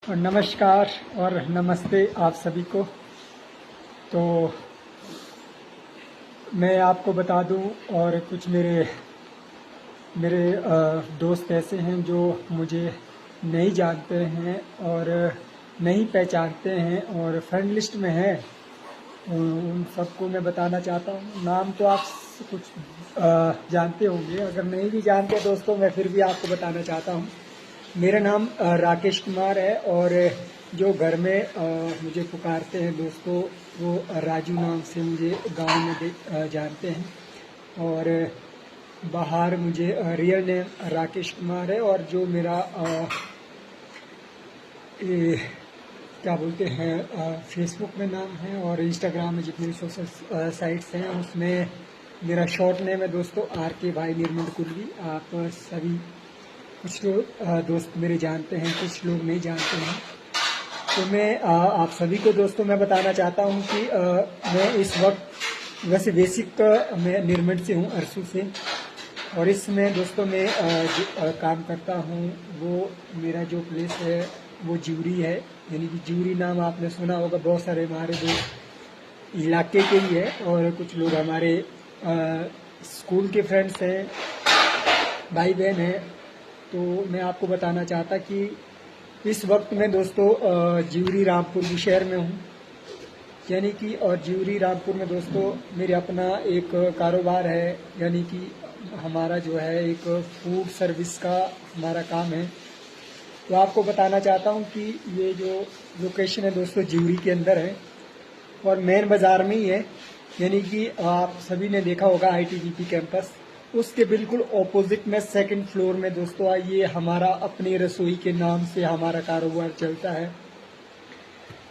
और नमस्कार और नमस्ते आप सभी को। तो मैं आपको बता दूं, और कुछ मेरे मेरे दोस्त ऐसे हैं जो मुझे नहीं जानते हैं और नहीं पहचानते हैं और फ्रेंड लिस्ट में हैं। उन सबको मैं बताना चाहता हूँ। नाम तो आप कुछ जानते होंगे, अगर नहीं भी जानते दोस्तों मैं फिर भी आपको बताना चाहता हूँ। मेरा नाम राकेश कुमार है, और जो घर में मुझे पुकारते हैं दोस्तों, वो राजू नाम से मुझे गांव में जानते हैं। और बाहर मुझे रियल नेम राकेश कुमार है, और जो मेरा क्या बोलते हैं फेसबुक में नाम है और इंस्टाग्राम में जितने भी सोशल साइट्स हैं उसमें मेरा शॉर्ट नेम है दोस्तों RK भाई निर्मल कुलवी। आप सभी कुछ लोग दोस्त मेरे जानते हैं, कुछ लोग नहीं जानते हैं। तो मैं आप सभी को दोस्तों मैं बताना चाहता हूं कि मैं इस वक्त वैसे बेसिक मैं निर्मल से हूं, अरसू से। और इसमें दोस्तों मैं जो काम करता हूं वो मेरा जो प्लेस है वो ज्यूरी है, यानी कि ज्यूरी नाम आपने सुना होगा। बहुत सारे हमारे दोस्त इलाके के ही है, और कुछ लोग हमारे स्कूल के फ्रेंड्स हैं, भाई बहन हैं। तो मैं आपको बताना चाहता कि इस वक्त मैं दोस्तों ज्यूरी रामपुर शहर में हूँ, यानी कि और ज्यूरी रामपुर में दोस्तों मेरे अपना एक कारोबार है, यानी कि हमारा जो है एक फूड सर्विस का हमारा काम है। तो आपको बताना चाहता हूँ कि ये जो लोकेशन है दोस्तों ज्यूरी के अंदर है और मेन बाज़ार में ही है, यानी कि आप सभी ने देखा होगा ITBP कैंपस, उसके बिल्कुल ऑपोजिट में सेकंड फ्लोर में दोस्तों ये हमारा अपनी रसोई के नाम से हमारा कारोबार चलता है।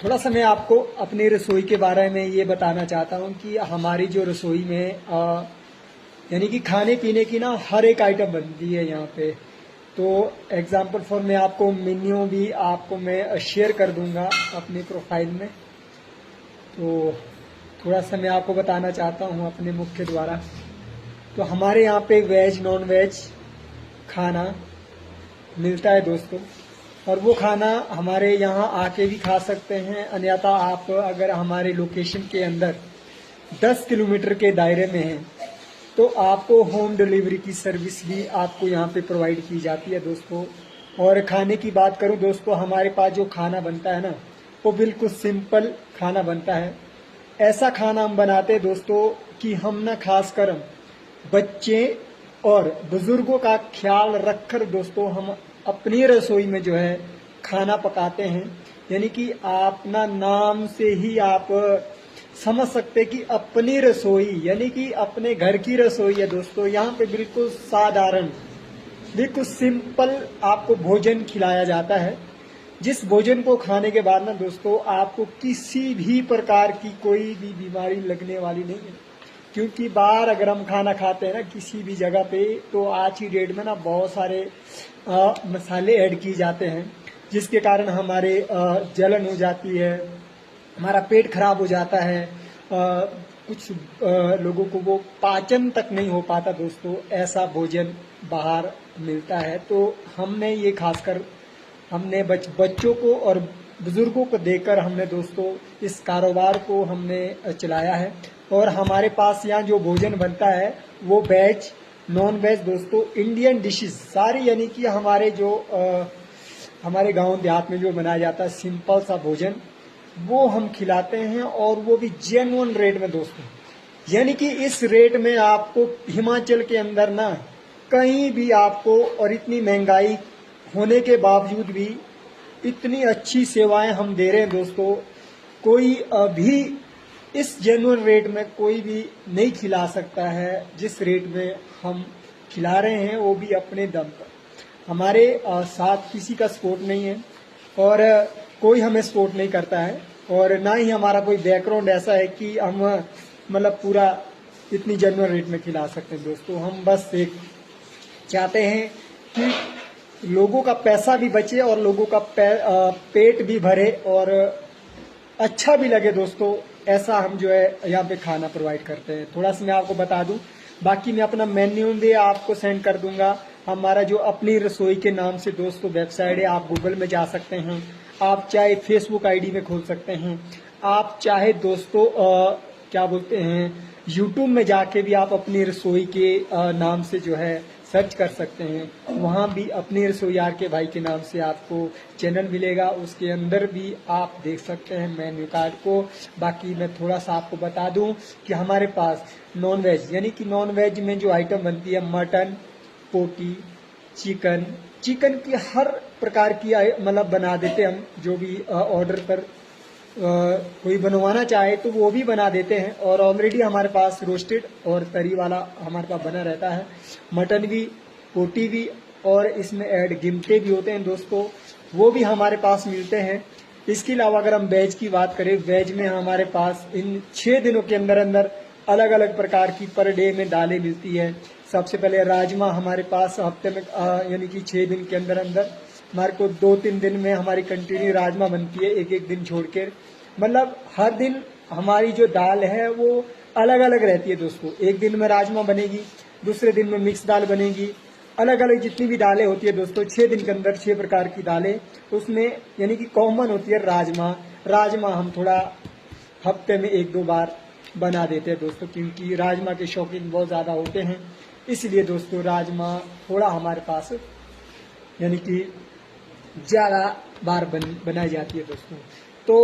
थोड़ा सा मैं आपको अपनी रसोई के बारे में ये बताना चाहता हूँ कि हमारी जो रसोई में यानी कि खाने पीने की ना हर एक आइटम बनती है यहाँ पे। तो एग्जाम्पल फॉर मैं आपको मेन्यू भी आपको मैं शेयर कर दूंगा अपनी प्रोफाइल में। तो थोड़ा सा मैं आपको बताना चाहता हूँ अपने मुख्य द्वारा। तो हमारे यहाँ पे वेज नॉन वेज खाना मिलता है दोस्तों, और वो खाना हमारे यहाँ आके भी खा सकते हैं, अन्यथा आप अगर हमारे लोकेशन के अंदर 10 किलोमीटर के दायरे में हैं तो आपको होम डिलीवरी की सर्विस भी आपको यहाँ पे प्रोवाइड की जाती है दोस्तों। और खाने की बात करूँ दोस्तों, हमारे पास जो खाना बनता है ना वो बिल्कुल सिंपल खाना बनता है। ऐसा खाना हम बनाते हैं दोस्तों कि हम ना खासकर बच्चे और बुजुर्गों का ख्याल रखकर दोस्तों हम अपनी रसोई में जो है खाना पकाते हैं। यानी कि आप ना नाम से ही आप समझ सकते कि अपनी रसोई यानी कि अपने घर की रसोई है दोस्तों। यहाँ पे बिल्कुल साधारण, बिल्कुल सिंपल आपको भोजन खिलाया जाता है, जिस भोजन को खाने के बाद ना दोस्तों आपको किसी भी प्रकार की कोई भी बीमारी लगने वाली नहीं है। क्योंकि बाहर अगर हम खाना खाते हैं ना किसी भी जगह पे, तो आज की डेट में ना बहुत सारे मसाले ऐड किए जाते हैं, जिसके कारण हमारे जलन हो जाती है, हमारा पेट खराब हो जाता है। कुछ लोगों को वो पाचन तक नहीं हो पाता दोस्तों, ऐसा भोजन बाहर मिलता है। तो हमने ये खासकर हमने बच्चों को और बुजुर्गों को देकर हमने दोस्तों इस कारोबार को हमने चलाया है। और हमारे पास यहाँ जो भोजन बनता है वो वेज नॉन वेज दोस्तों इंडियन डिशेस सारी, यानी कि हमारे जो हमारे गांव देहात में जो बनाया जाता है सिंपल सा भोजन, वो हम खिलाते हैं, और वो भी जेन्युइन रेट में दोस्तों। यानी कि इस रेट में आपको हिमाचल के अंदर ना कहीं भी आपको, और इतनी महंगाई होने के बावजूद भी इतनी अच्छी सेवाएं हम दे रहे हैं दोस्तों। कोई अभी इस जेन्युइन रेट में कोई भी नहीं खिला सकता है जिस रेट में हम खिला रहे हैं, वो भी अपने दम पर। हमारे साथ किसी का सपोर्ट नहीं है और कोई हमें सपोर्ट नहीं करता है, और ना ही हमारा कोई बैकग्राउंड ऐसा है कि हम मतलब पूरा इतनी जेन्युइन रेट में खिला सकते हैं दोस्तों। हम बस एक चाहते हैं कि लोगों का पैसा भी बचे और लोगों का पेट भी भरे और अच्छा भी लगे दोस्तों। ऐसा हम जो है यहाँ पे खाना प्रोवाइड करते हैं। थोड़ा सा मैं आपको बता दूं, बाकी मैं अपना मेन्यू भी आपको सेंड कर दूंगा। हमारा जो अपनी रसोई के नाम से दोस्तों वेबसाइट है, आप गूगल में जा सकते हैं, आप चाहे फेसबुक आईडी में खोल सकते हैं, आप चाहे दोस्तों क्या बोलते हैं यूट्यूब में जाके भी आप अपनी रसोई के नाम से जो है सर्च कर सकते हैं। वहाँ भी अपनी रसोई आर के भाई के नाम से आपको चैनल मिलेगा, उसके अंदर भी आप देख सकते हैं मेन्यू कार्ड को। बाकी मैं थोड़ा सा आपको बता दूं कि हमारे पास नॉन वेज यानी कि नॉन वेज में जो आइटम बनती है मटन, पोटी, चिकन की हर प्रकार की मतलब बना देते हम, जो भी ऑर्डर पर कोई बनवाना चाहे तो वो भी बना देते हैं। और ऑलरेडी हमारे पास रोस्टेड और तरी वाला हमारे पास बना रहता है, मटन भी, पोटी भी, और इसमें ऐड गिमटे भी होते हैं दोस्तों, वो भी हमारे पास मिलते हैं। इसके अलावा अगर हम वेज की बात करें, वेज में हमारे पास इन 6 दिनों के अंदर अंदर अलग अलग प्रकार की पर डे में दालें मिलती है। सबसे पहले राजमा हमारे पास हफ्ते में यानी कि 6 दिन के अंदर अंदर हमारे को 2-3 दिन में हमारी कंटिन्यू राजमा बनती है, एक एक दिन छोड़ के। मतलब हर दिन हमारी जो दाल है वो अलग अलग रहती है दोस्तों। एक दिन में राजमा बनेगी, दूसरे दिन में मिक्स दाल बनेगी, अलग अलग जितनी भी दालें होती है दोस्तों 6 दिन के अंदर 6 प्रकार की दालें, उसमें यानी कि कॉमन होती है राजमा हम थोड़ा हफ्ते में 1-2 बार बना देते हैं दोस्तों, क्योंकि राजमा के शौकीन बहुत ज़्यादा होते हैं, इसलिए दोस्तों राजमा थोड़ा हमारे पास यानी कि ज़्यादा बार बनाई जाती है दोस्तों। तो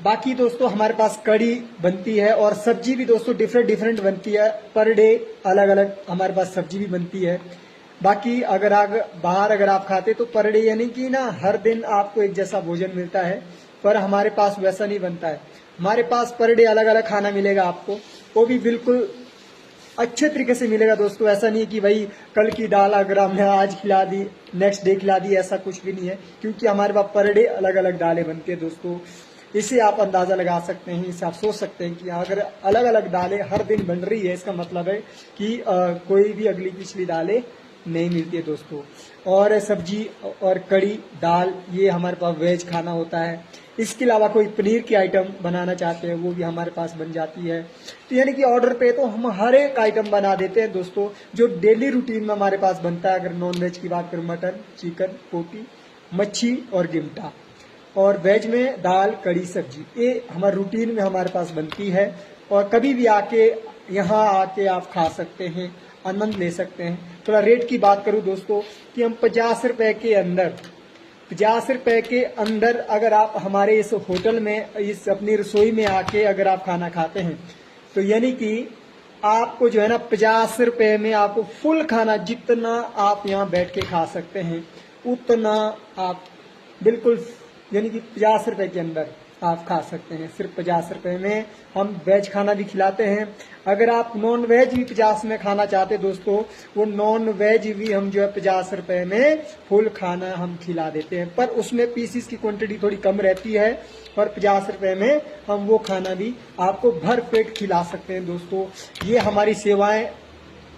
बाकी दोस्तों हमारे पास कड़ी बनती है और सब्जी भी दोस्तों डिफरेंट बनती है, पर डे अलग अलग हमारे पास सब्जी भी बनती है। बाकी अगर बाहर आप खाते तो पर डे यानी कि ना हर दिन आपको एक जैसा भोजन मिलता है, पर हमारे पास वैसा नहीं बनता है। हमारे पास पर डे अलग अलग खाना मिलेगा आपको, वो भी बिल्कुल अच्छे तरीके से मिलेगा दोस्तों। ऐसा नहीं है कि भाई कल की दाल अगर हमने आज खिला दी नेक्स्ट डे खिला दी, ऐसा कुछ भी नहीं है, क्योंकि हमारे पास पर डे अलग अलग दालें बनती है दोस्तों। इसे आप अंदाजा लगा सकते हैं, इसे आप सोच सकते हैं कि अगर अलग अलग दालें हर दिन बन रही है, इसका मतलब है कि कोई भी अगली पिछली दालें नहीं मिलती है दोस्तों। और सब्जी और कड़ी दाल ये हमारे पास वेज खाना होता है। इसके अलावा कोई पनीर की आइटम बनाना चाहते हैं वो भी हमारे पास बन जाती है। तो यानी कि ऑर्डर पे तो हम हर एक आइटम बना देते हैं दोस्तों, जो डेली रूटीन में हमारे पास बनता है। अगर नॉन वेज की बात करूं, मटन, चिकन, पोटी, मच्छी और गिमटा, और वेज में दाल, कड़ी, सब्जी, ये हमारे रूटीन में हमारे पास बनती है। और कभी भी यहाँ आके आप खा सकते हैं, आनंद ले सकते हैं। थोड़ा रेट की बात करूं दोस्तों कि हम 50 रुपए के अंदर अगर आप हमारे इस होटल में इस अपनी रसोई में आके अगर आप खाना खाते हैं तो यानी कि आपको जो है ना 50 रुपए में आपको फुल खाना जितना आप यहाँ बैठ के खा सकते हैं उतना आप बिल्कुल यानी कि 50 रुपए के अंदर आप खा सकते हैं। सिर्फ 50 रुपए में हम वेज खाना भी खिलाते हैं। अगर आप नॉन वेज भी 50 में खाना चाहते दोस्तों, वो नॉन वेज भी हम जो है 50 रुपए में फुल खाना हम खिला देते हैं, पर उसमें पीसीस की क्वांटिटी थोड़ी कम रहती है। और 50 रुपए में हम वो खाना भी आपको भर पेट खिला सकते हैं दोस्तों। ये हमारी सेवाएं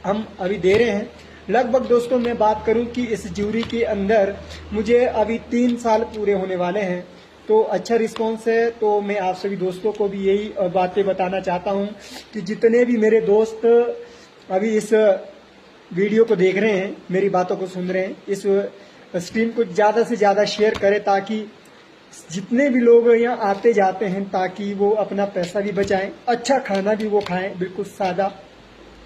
हम अभी दे रहे हैं। लगभग दोस्तों मैं बात करूं कि इस ज्यूरी के अंदर मुझे अभी 3 साल पूरे होने वाले हैं, तो अच्छा रिस्पॉन्स है। तो मैं आप सभी दोस्तों को भी यही बातें बताना चाहता हूं कि जितने भी मेरे दोस्त अभी इस वीडियो को देख रहे हैं, मेरी बातों को सुन रहे हैं, इस स्ट्रीम को ज़्यादा से ज़्यादा शेयर करें ताकि जितने भी लोग यहाँ आते जाते हैं ताकि वो अपना पैसा भी बचाएं, अच्छा खाना भी वो खाएं, बिल्कुल सादा,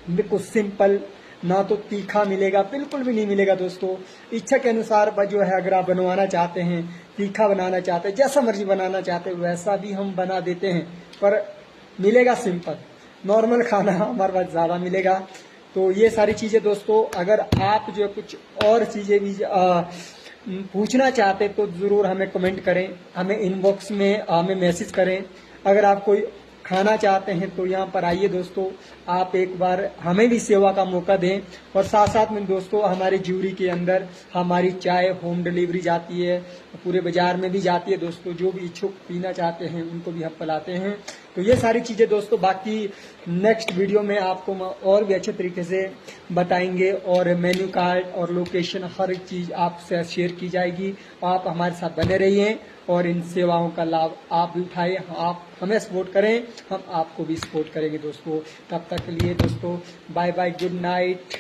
बिल्कुल सिंपल, ना तो तीखा मिलेगा, बिल्कुल भी नहीं मिलेगा दोस्तों। इच्छा के अनुसार जो है अगर आप बनवाना चाहते हैं, तीखा बनाना चाहते हैं, जैसा मर्जी बनाना चाहते हैं वैसा भी हम बना देते हैं, पर मिलेगा सिंपल, नॉर्मल खाना हमारे पास ज़्यादा मिलेगा। तो ये सारी चीज़ें दोस्तों, अगर आप जो कुछ और चीज़ें भी पूछना चाहते तो ज़रूर हमें कमेंट करें, हमें इनबॉक्स में हमें मैसेज करें। अगर आप कोई खाना चाहते हैं तो यहाँ पर आइए दोस्तों, आप एक बार हमें भी सेवा का मौका दें। और साथ साथ में दोस्तों हमारे ज्यूरी के अंदर हमारी चाय होम डिलीवरी जाती है, पूरे बाजार में भी जाती है दोस्तों। जो भी इच्छुक पीना चाहते हैं उनको भी हम पिलाते हैं। तो ये सारी चीज़ें दोस्तों बाकी नेक्स्ट वीडियो में आपको और भी अच्छे तरीके से बताएंगे, और मेन्यू कार्ड और लोकेशन हर एक चीज़ आपसे शेयर की जाएगी। आप हमारे साथ बने रहिए और इन सेवाओं का लाभ आप भी उठाएं। आप हमें सपोर्ट करें, हम आपको भी सपोर्ट करेंगे दोस्तों। तब तक के लिए दोस्तों बाय बाय, गुड नाइट।